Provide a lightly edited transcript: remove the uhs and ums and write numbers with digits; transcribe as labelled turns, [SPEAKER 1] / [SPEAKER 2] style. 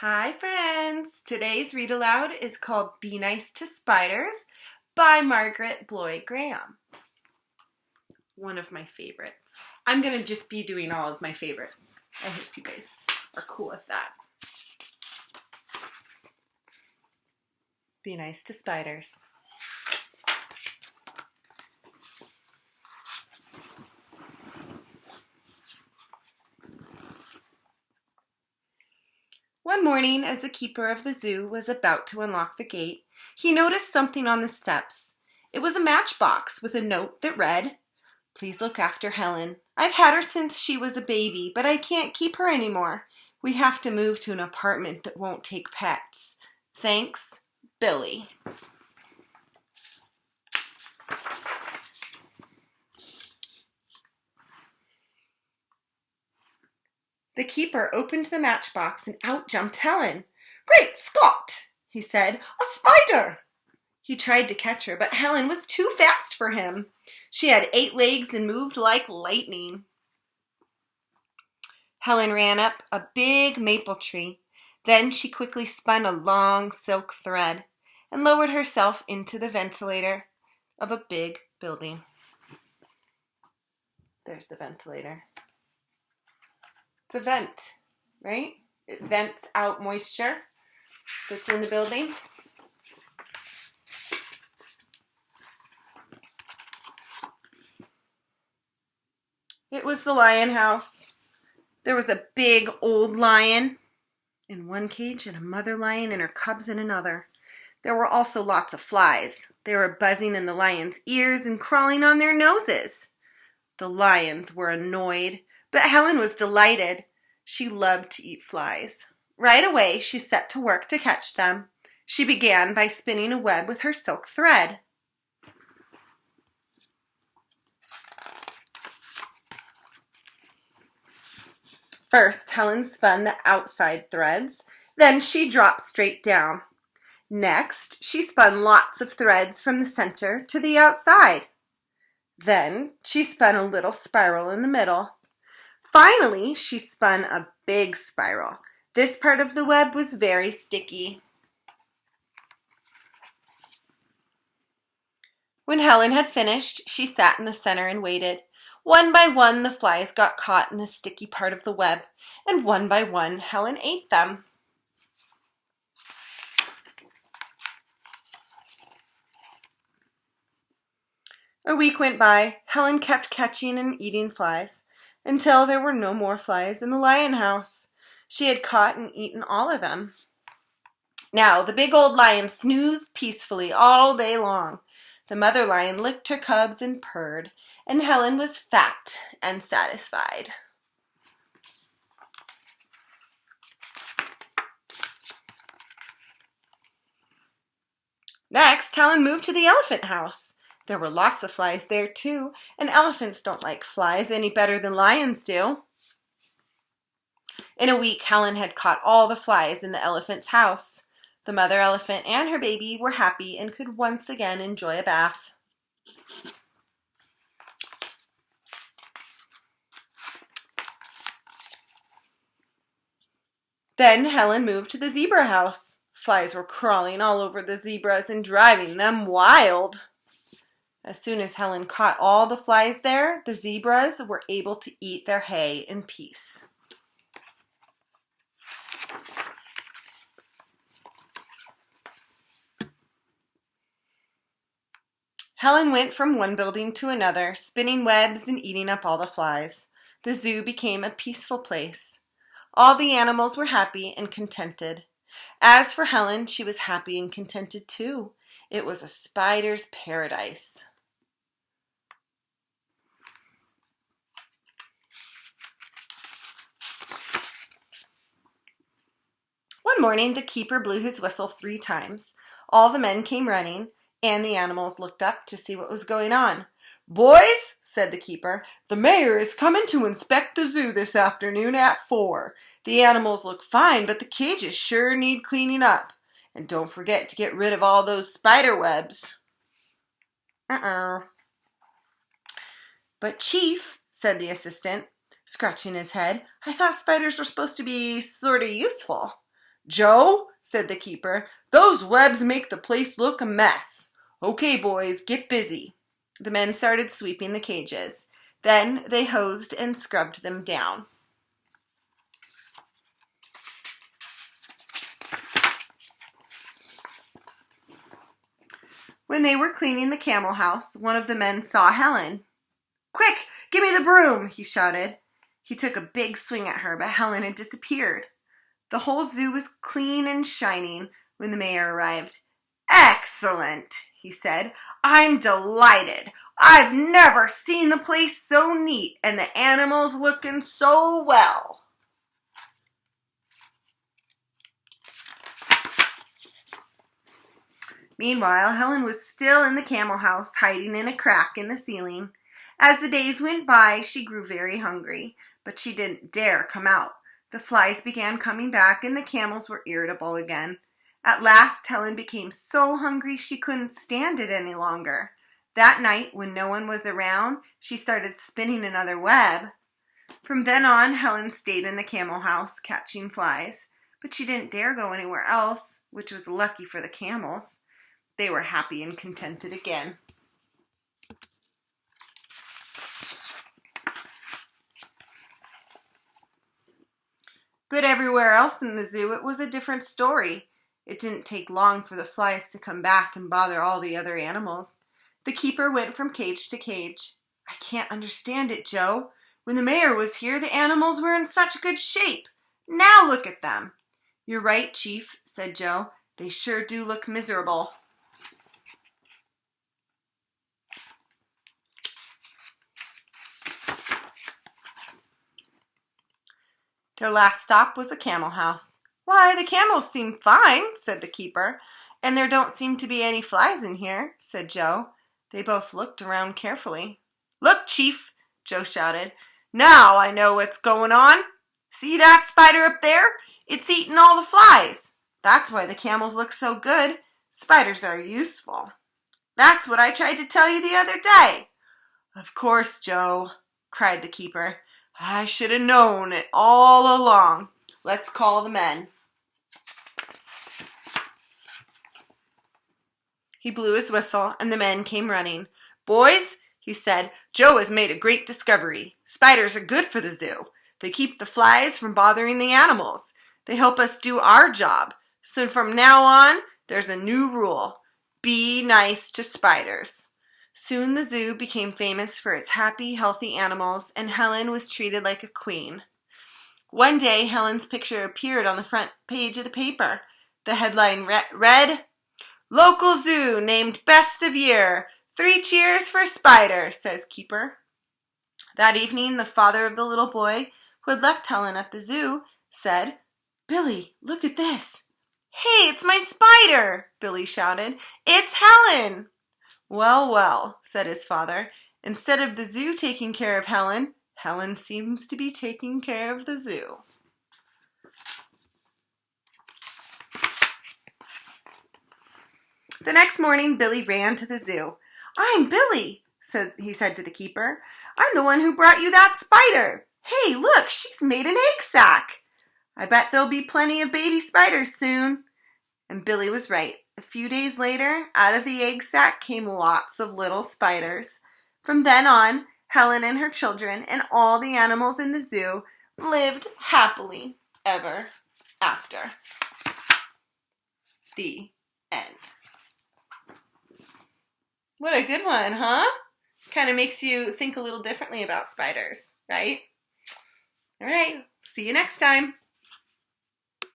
[SPEAKER 1] Hi friends! Today's read aloud is called Be Nice to Spiders by Margaret Bloy Graham. One of my favorites. I'm going to just be doing all of my favorites. I hope you guys are cool with that. Be nice to spiders. One morning, as the keeper of the zoo was about to unlock the gate, he noticed something on the steps. It was a matchbox with a note that read, "Please look after Helen. I've had her since she was a baby, but I can't keep her anymore. We have to move to an apartment that won't take pets. Thanks, Billy." The keeper opened the matchbox and out jumped Helen. "Great Scott!" he said. "A spider!" He tried to catch her, but Helen was too fast for him. She had 8 legs and moved like lightning. Helen ran up a big maple tree. Then she quickly spun a long silk thread and lowered herself into the ventilator of a big building. There's the ventilator. It's a vent, right? It vents out moisture that's in the building. It was the lion house. There was a big old lion in one cage and a mother lion and her cubs in another. There were also lots of flies. They were buzzing in the lion's ears and crawling on their noses. The lions were annoyed, but Helen was delighted. She loved to eat flies. Right away, she set to work to catch them. She began by spinning a web with her silk thread. First, Helen spun the outside threads. Then she dropped straight down. Next, she spun lots of threads from the center to the outside. Then, she spun a little spiral in the middle. Finally, she spun a big spiral. This part of the web was very sticky. When Helen had finished, she sat in the center and waited. One by one, the flies got caught in the sticky part of the web, and one by one, Helen ate them. A week went by. Helen kept catching and eating flies until there were no more flies in the lion house. She had caught and eaten all of them. Now, the big old lion snoozed peacefully all day long. The mother lion licked her cubs and purred, and Helen was fat and satisfied. Next, Helen moved to the elephant house. There were lots of flies there too, and elephants don't like flies any better than lions do. In a week, Helen had caught all the flies in the elephant's house. The mother elephant and her baby were happy and could once again enjoy a bath. Then Helen moved to the zebra house. Flies were crawling all over the zebras and driving them wild. As soon as Helen caught all the flies there, the zebras were able to eat their hay in peace. Helen went from one building to another, spinning webs and eating up all the flies. The zoo became a peaceful place. All the animals were happy and contented. As for Helen, she was happy and contented too. It was a spider's paradise. One morning, the keeper blew his whistle 3 times. All the men came running, and the animals looked up to see what was going on. "Boys," said the keeper, "the mayor is coming to inspect the zoo this afternoon at 4. The animals look fine, but the cages sure need cleaning up. And don't forget to get rid of all those spider webs." "Uh-oh." "But Chief," said the assistant, scratching his head, "I thought spiders were supposed to be sort of useful." "Joe," said the keeper, "those webs make the place look a mess. Okay, boys, get busy." The men started sweeping the cages. Then they hosed and scrubbed them down. When they were cleaning the camel house, one of the men saw Helen. "Quick, give me the broom," he shouted. He took a big swing at her, but Helen had disappeared. The whole zoo was clean and shining when the mayor arrived. "Excellent," he said. "I'm delighted. I've never seen the place so neat and the animals looking so well." Meanwhile, Helen was still in the camel house, hiding in a crack in the ceiling. As the days went by, she grew very hungry, but she didn't dare come out. The flies began coming back, and the camels were irritable again. At last, Helen became so hungry she couldn't stand it any longer. That night, when no one was around, she started spinning another web. From then on, Helen stayed in the camel house, catching flies. But she didn't dare go anywhere else, which was lucky for the camels. They were happy and contented again. But everywhere else in the zoo, it was a different story. It didn't take long for the flies to come back and bother all the other animals. The keeper went from cage to cage. "I can't understand it, Joe. When the mayor was here, the animals were in such good shape. Now look at them." "You're right, Chief," said Joe. "They sure do look miserable." Their last stop was a camel house. "Why, the camels seem fine," said the keeper. "And there don't seem to be any flies in here," said Joe. They both looked around carefully. "Look, Chief," Joe shouted. "Now I know what's going on. See that spider up there? It's eating all the flies. That's why the camels look so good. Spiders are useful. That's what I tried to tell you the other day." "Of course, Joe," cried the keeper. "I should have known it all along. Let's call the men." He blew his whistle, and the men came running. "Boys," he said, "Joe has made a great discovery. Spiders are good for the zoo. They keep the flies from bothering the animals. They help us do our job. So from now on, there's a new rule. Be nice to spiders." Soon the zoo became famous for its happy, healthy animals, and Helen was treated like a queen. One day, Helen's picture appeared on the front page of the paper. The headline read, "Local Zoo named Best of Year. 3 cheers for Spider," says keeper. That evening, the father of the little boy, who had left Helen at the zoo, said, "Billy, look at this." "Hey, it's my spider!" Billy shouted. "It's Helen!" "Well, well," said his father. "Instead of the zoo taking care of Helen, Helen seems to be taking care of the zoo." The next morning, Billy ran to the zoo. "I'm Billy," he said to the keeper. "I'm the one who brought you that spider. Hey, look, she's made an egg sac. I bet there'll be plenty of baby spiders soon." And Billy was right. A few days later, out of the egg sac came lots of little spiders. From then on, Helen and her children and all the animals in the zoo lived happily ever after. The end. What a good one, huh? Kind of makes you think a little differently about spiders, right? All right, see you next time.